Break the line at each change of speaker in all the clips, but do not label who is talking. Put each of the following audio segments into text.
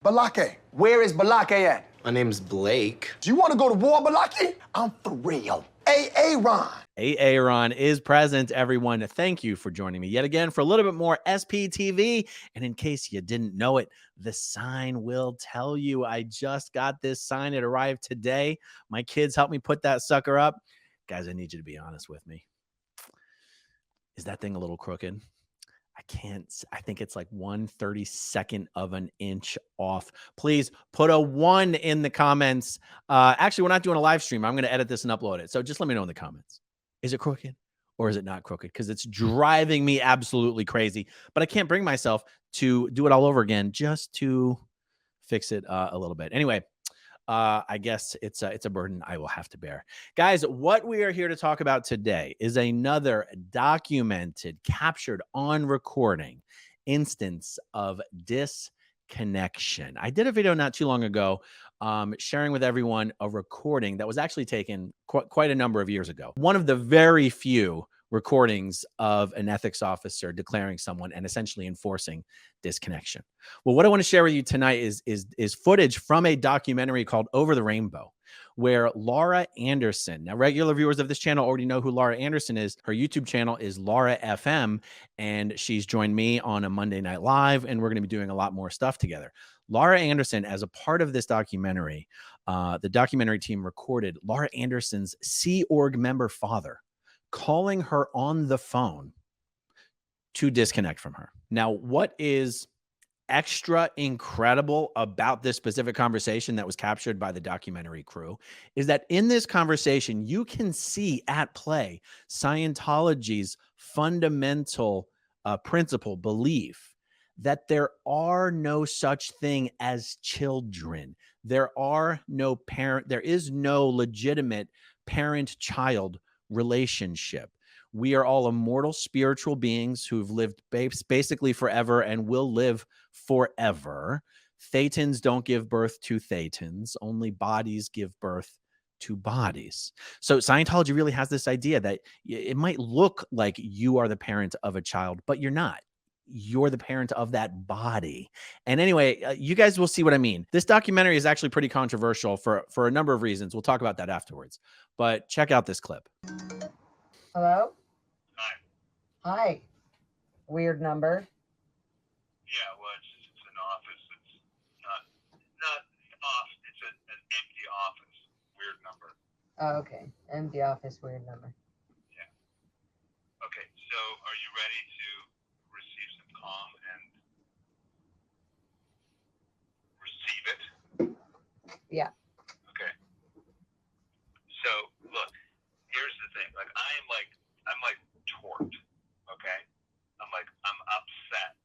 Balake. Where is Balake at?
My name's Blake.
Do you want to go to war, Balake? I'm for real. Aaron.
Aaron is present, everyone. Thank you for joining me yet again for a little bit more SPTV. And in case you didn't know it, the sign will tell you. I just got this sign. It arrived today. My kids helped me put that sucker up. Guys, I need you to be honest with me. Is that thing a little crooked? I think it's like 1/32 of an inch off. Please put a 1 in the comments. Actually, we're not doing a live stream. I'm going to edit this and upload it. So just let me know in the comments. Is it crooked or is it not crooked? Because it's driving me absolutely crazy. But I can't bring myself to do it all over again just to fix it a little bit. Anyway, I guess it's a burden I will have to bear. Guys, what we are here to talk about today is another documented, captured on recording instance of disconnection. I did a video not too long ago sharing with everyone a recording that was actually taken quite a number of years ago. One of the very few recordings of an ethics officer declaring someone and essentially enforcing disconnection. Well, what I want to share with you tonight is footage from a documentary called Over the Rainbow, where Laura Anderson, now regular viewers of this channel already know who Laura Anderson is. Her YouTube channel is Laura FM, and she's joined me on a Monday Night Live, and we're going to be doing a lot more stuff together. Laura Anderson, as a part of this documentary, the documentary team recorded Laura Anderson's Sea Org member father calling her on the phone to disconnect from her. Now, what is extra incredible about this specific conversation that was captured by the documentary crew is that in this conversation, you can see at play Scientology's fundamental principle, belief that there are no such thing as children. There is no legitimate parent-child relationship. We are all immortal spiritual beings who've lived basically forever and will live forever. Thetans don't give birth to Thetans. Only bodies give birth to bodies. So Scientology really has this idea that it might look like you are the parent of a child, but you're not. You're the parent of that body. And anyway, you guys will see what I mean. This documentary is actually pretty controversial for a number of reasons. We'll talk about that afterwards. But check out this clip.
Hello?
Hi.
Hi. Weird number.
Yeah, well, it's an office. It's not off. It's an empty office. Weird number.
Oh, okay. Empty office, weird number.
Yeah. Okay, so are you ready to receive some calm and receive it?
Yeah.
Okay. So look, here's the thing. Like I'm torqued. Okay. I'm upset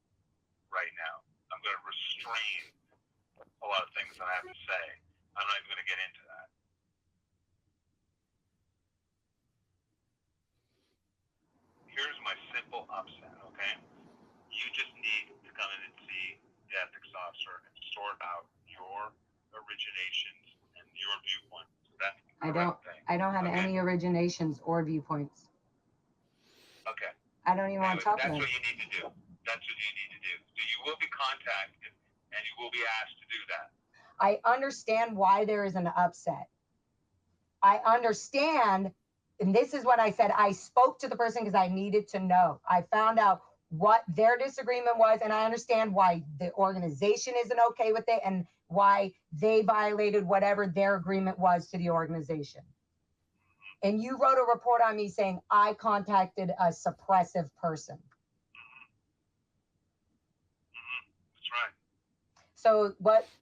right now. I'm going to restrain a lot of things that I have to say. I'm not even going to get into that. Here's my simple upset, okay? You just need to come in and see the ethics officer and sort out your originations and your viewpoints. That's the correct thing.
I don't have
Okay?
any originations or viewpoints.
Okay.
I don't even want to talk
That's
about
what
it.
you need to do. That's what you need to do. So you will be contacted and you will be asked to do that.
I understand why there is an upset. I understand, and this is what I said. I spoke to the person because I needed to know. I found out what their disagreement was, and I understand why the organization isn't okay with it and why they violated whatever their agreement was to the organization. And you wrote a report on me saying I contacted a suppressive person.
That's right.
So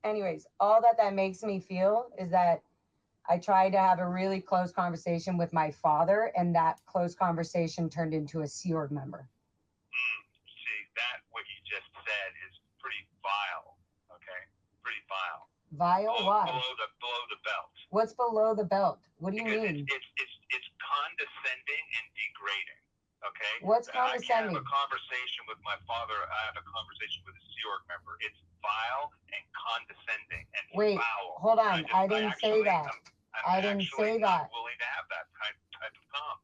anyways, all that makes me feel is that I tried to have a really close conversation with my father, and that close conversation turned into a Sea Org member.
See, what you just said is pretty vile, okay? Pretty vile.
Vile? Why?
Below the belt.
What's below the belt? What do you
Because
mean?
It's condescending and degrading, okay?
What's
I
condescending?
can't have a conversation with my father. I have a conversation with a Sea Org member. It's vile and condescending and
Wait,
foul.
hold on. I didn't say that. I didn't say that.
I'm willing to have that type of calm.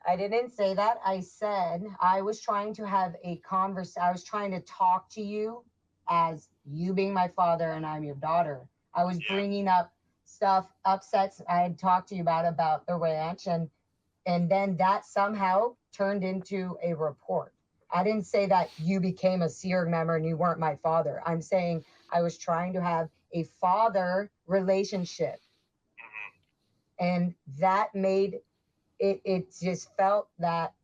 I didn't say that. I said I was trying to have a conversation. I was trying to talk to you as you being my father and I'm your daughter. I was
Yeah.
bringing up stuff, upsets I had talked to you about the ranch, and then that somehow turned into a report. I didn't say that you became a SEER member and you weren't my father. I'm saying I was trying to have a father relationship, and that made it just felt that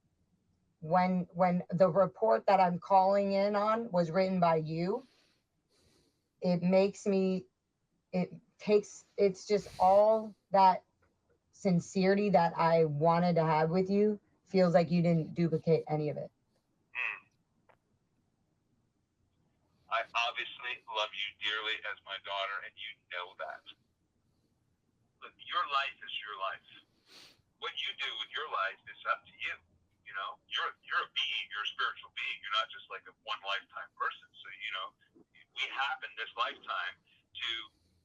when the report that I'm calling in on was written by you, it makes me, it's just all that sincerity that I wanted to have with you feels like you didn't duplicate any of it.
I obviously love you dearly as my daughter, and you know that. But your life is your life. What you do with your life is up to you. You know, you're a being, you're a spiritual being. You're not just like a one lifetime person. So, you know, we have in this lifetime to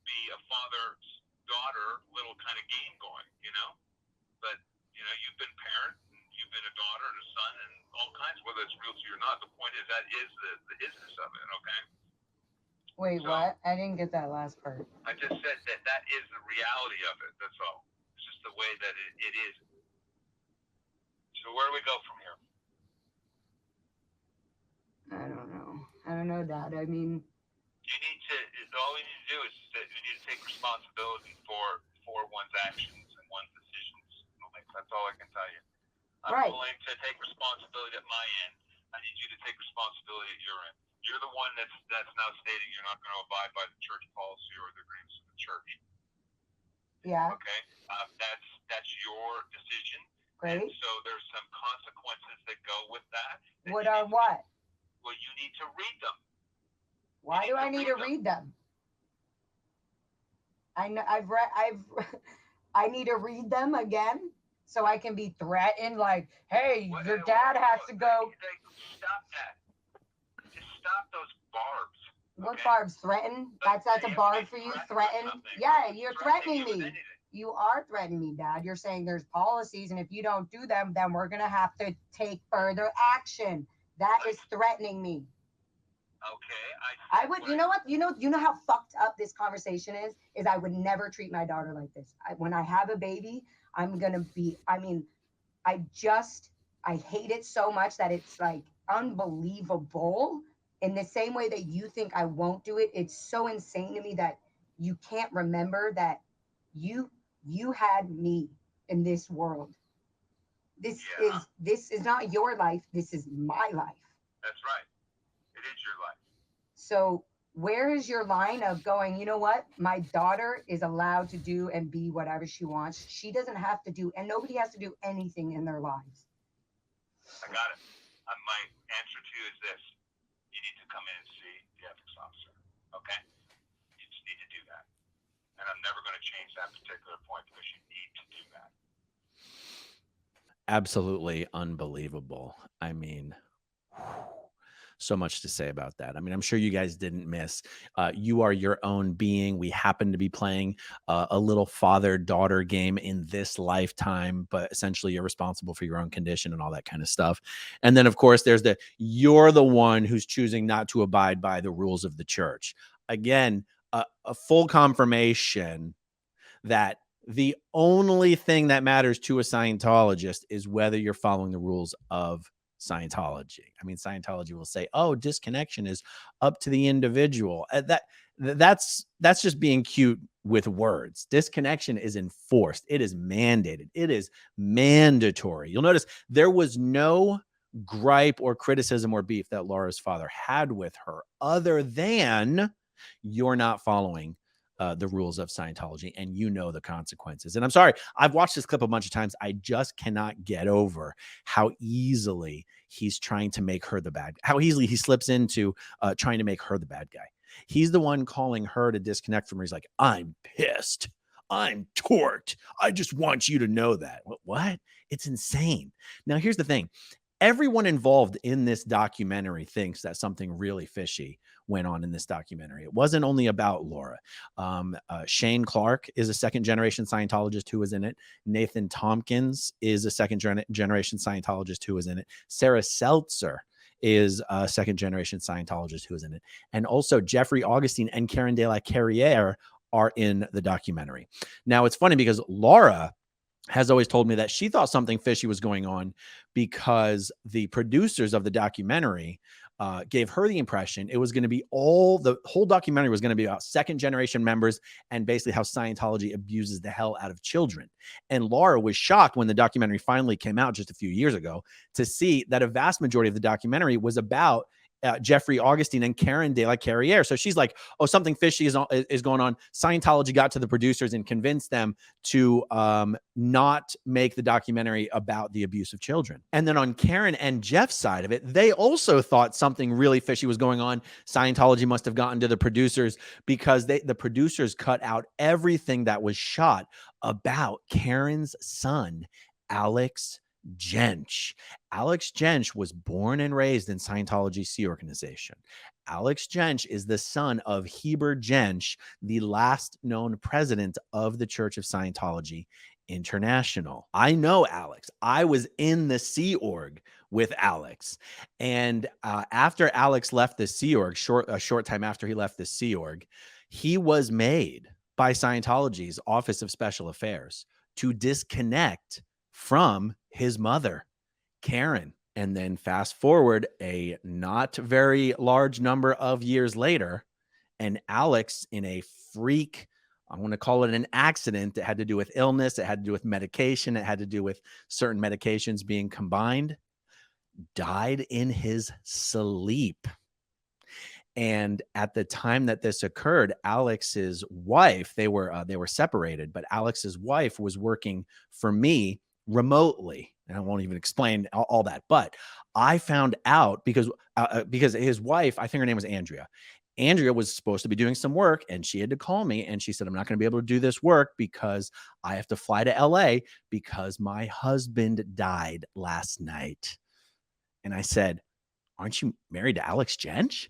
be a father-daughter little kind of game going, you know? But, you know, you've been parent, and you've been a daughter and a son and all kinds, whether it's real to you or not. The point is that is the business of it, okay?
Wait,
So,
what? I didn't get that last part.
I just said that is the reality of it. That's all. It's just the way that it is. So where do we go from here?
I don't know, Dad. I mean,
All we need to do is that we need to take responsibility for one's actions and one's decisions. That's all I can tell you. I'm
Right.
willing to take responsibility at my end. I need you to take responsibility at your end. You're the one that's now stating you're not going to abide by the church policy or the agreements of the church.
yeah,
Okay, that's your decision.
great.
And so there's some consequences that go with that.
What are what?
Well, you need to read them.
Why do I need to read them? I know I need to read them again so I can be threatened like, hey, your dad has to go.
Stop that. Just stop those barbs.
What
okay?
barbs? Threaten? That's a barb for you? Threaten? Yeah, you're threatening me. You are threatening me, Dad. You're saying there's policies, and if you don't do them, then we're gonna have to take further action. That is threatening me.
Okay.
I would, you know what? You know how fucked up this conversation is I would never treat my daughter like this. When I have a baby, I'm gonna be, I mean, I hate it so much that it's like unbelievable. In the same way that you think I won't do it, it's so insane to me that you can't remember that you had me in this world. This is not your life. This is my life.
That's right. It is your life.
So where is your line of going, you know what? My daughter is allowed to do and be whatever she wants. She doesn't have to do, and nobody has to do anything in their lives.
I got it. My answer to you is this. You need to come in and see the ethics officer. Okay? You just need to do that. And I'm never going to change that particular point because you need to do that.
Absolutely unbelievable. I mean, so much to say about that. I mean, I'm sure you guys didn't miss. You are your own being. We happen to be playing a little father-daughter game in this lifetime, but essentially you're responsible for your own condition and all that kind of stuff. And then, of course, there's you're the one who's choosing not to abide by the rules of the church. Again, a full confirmation that the only thing that matters to a Scientologist is whether you're following the rules of Scientology. I mean, Scientology will say, "Oh, disconnection is up to the individual." That's just being cute with words. Disconnection is enforced. It is mandated. It is mandatory. You'll notice there was no gripe or criticism or beef that Laura's father had with her other than you're not following the rules of Scientology, and you know the consequences. And I'm sorry, I've watched this clip a bunch of times. I just cannot get over how easily he's trying to make her the bad, how easily he slips into trying to make her the bad guy. He's the one calling her to disconnect from her. He's like, I'm pissed. I'm torqued. I just want you to know that. What? It's insane. Now, here's the thing. Everyone involved in this documentary thinks that something really fishy went on in this documentary. It wasn't only about Laura. Shane Clark is a second-generation Scientologist who was in it. Nathan Tompkins is a second-generation Scientologist who was in it. Sarah Seltzer is a second generation Scientologist who is in it. And also Jeffrey Augustine and Karen de la Carriere are in the documentary. Now it's funny because Laura has always told me that she thought something fishy was going on because the producers of the documentary gave her the impression it was going to be the whole documentary was going to be about second generation members and basically how Scientology abuses the hell out of children. And Laura was shocked when the documentary finally came out just a few years ago to see that a vast majority of the documentary was about Jeffrey Augustine and Karen de la Carriere. So she's like, oh, something fishy is going on. Scientology got to the producers and convinced them to not make the documentary about the abuse of children. And then on Karen and Jeff's side of it, they also thought something really fishy was going on. Scientology must have gotten to the producers because the producers cut out everything that was shot about Karen's son, Alex Jensch. Alex Jensch was born and raised in Scientology Sea Organization. Alex Jensch is the son of Heber Jensch, the last known president of the Church of Scientology International. I know Alex. I was in the Sea Org with Alex. And after Alex left the Sea Org, a short time after he left the Sea Org, he was made by Scientology's Office of Special Affairs to disconnect from his mother, Karen. And then fast forward a not very large number of years later, and Alex, in a freak, I want to call it an accident, it had to do with illness, it had to do with medication, it had to do with certain medications being combined, died in his sleep. And at the time that this occurred, Alex's wife, they were separated, but Alex's wife was working for me remotely. And I won't even explain all that, but I found out because his wife, I think her name was Andrea. Andrea was supposed to be doing some work and she had to call me and she said, I'm not going to be able to do this work because I have to fly to LA because my husband died last night. And I said, aren't you married to Alex Jensch?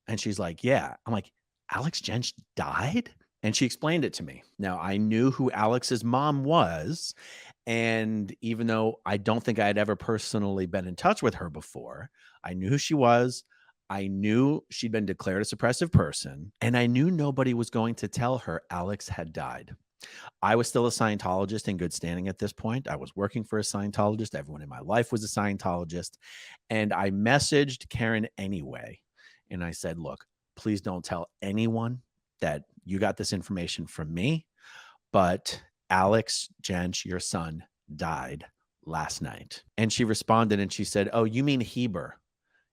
And she's like, yeah. I'm like, Alex Jensch died? And she explained it to me. Now, I knew who Alex's mom was. And even though I don't think I had ever personally been in touch with her before, I knew who she was. I knew she'd been declared a suppressive person. And I knew nobody was going to tell her Alex had died. I was still a Scientologist in good standing at this point. I was working for a Scientologist. Everyone in my life was a Scientologist. And I messaged Karen anyway. And I said, look, please don't tell anyone that you got this information from me, but Alex Jensch, your son, died last night. And she responded and she said, oh, you mean Heber.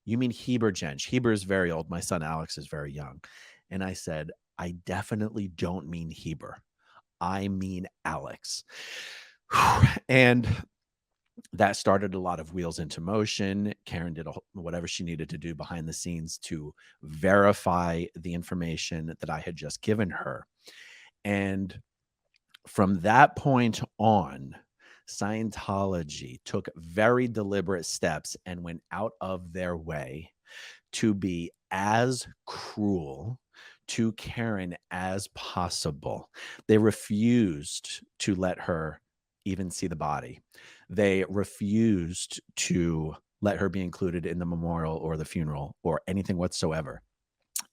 You mean Heber Jensch. Heber is very old. My son Alex is very young. And I said, I definitely don't mean Heber. I mean Alex. And that started a lot of wheels into motion. Karen did whatever she needed to do behind the scenes to verify the information that I had just given her. And from that point on, Scientology took very deliberate steps and went out of their way to be as cruel to Karen as possible. They refused to let her even see the body. They refused to let her be included in the memorial or the funeral or anything whatsoever.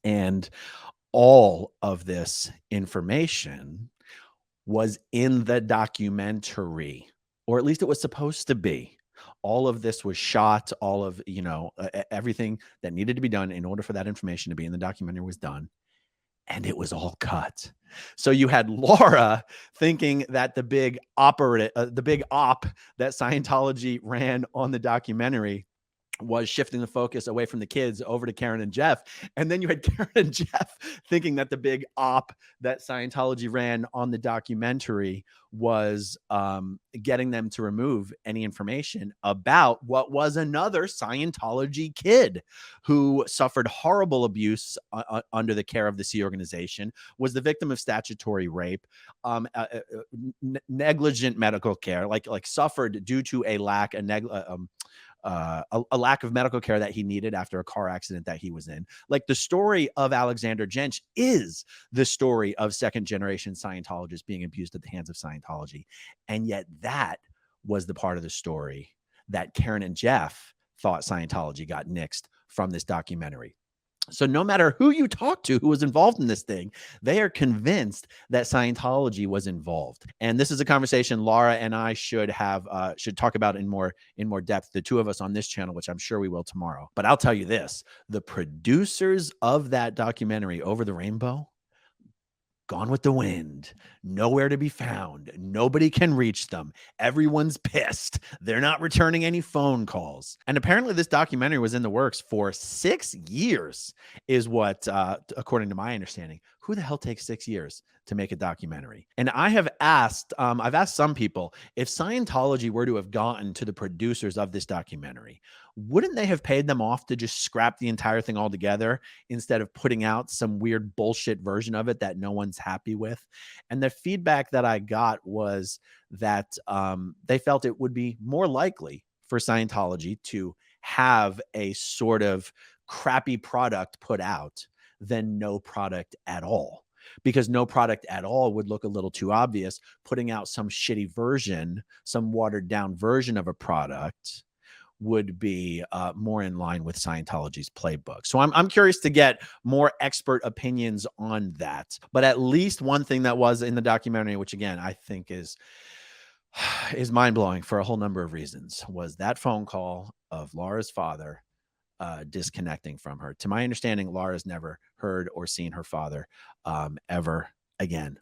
And all of this information was in the documentary, or at least it was supposed to be. All of this was shot, all of, everything that needed to be done in order for that information to be in the documentary was done. And it was all cut. So you had Laura thinking that the big op that Scientology ran on the documentary was shifting the focus away from the kids over to Karen and Jeff. And then you had Karen and Jeff thinking that the big op that Scientology ran on the documentary was getting them to remove any information about what was another Scientology kid who suffered horrible abuse under the care of the Sea Organization, was the victim of statutory rape, negligent medical care, like suffered due to a lack of medical care that he needed after a car accident that he was in. Like, the story of Alexander Jensch is the story of second generation Scientologists being abused at the hands of Scientology. And yet that was the part of the story that Karen and Jeff thought Scientology got nixed from this documentary. So no matter who you talk to who was involved in this thing, they are convinced that Scientology was involved. And this is a conversation Laura and I should talk about in more depth, the two of us on this channel, which I'm sure we will tomorrow. But I'll tell you this, the producers of that documentary, Over the Rainbow, gone with the wind, nowhere to be found. Nobody can reach them. Everyone's pissed. They're not returning any phone calls. And apparently this documentary was in the works for 6 years is what, according to my understanding. Who the hell takes 6 years to make a documentary? And I have asked, I've asked some people, if Scientology were to have gotten to the producers of this documentary, wouldn't they have paid them off to just scrap the entire thing altogether instead of putting out some weird bullshit version of it that no one's happy with? And the feedback that I got was that they felt it would be more likely for Scientology to have a sort of crappy product put out than no product at all, because no product at all would look a little too obvious. Putting out some shitty version, some watered down version of a product would be more in line with Scientology's playbook. So I'm curious to get more expert opinions on that. But at least one thing that was in the documentary, which again, I think is mind-blowing for a whole number of reasons, was that phone call of Laura's father disconnecting from her. To my understanding, Laura's never heard or seen her father ever again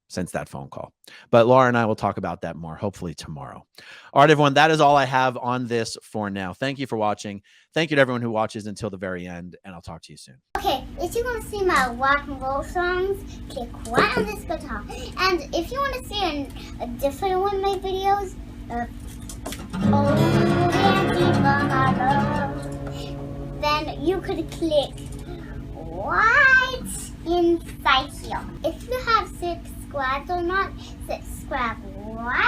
since that phone call. But Laura and I will talk about that more, hopefully tomorrow. All right, everyone, that is all I have on this for now. Thank you for watching. Thank you to everyone who watches until the very end, and I'll talk to you soon.
Okay, if you want to see my rock and roll songs, click right on this guitar. And if you want to see a different one of my videos, then you could click right inside here. If you have subscribed or not, subscribe right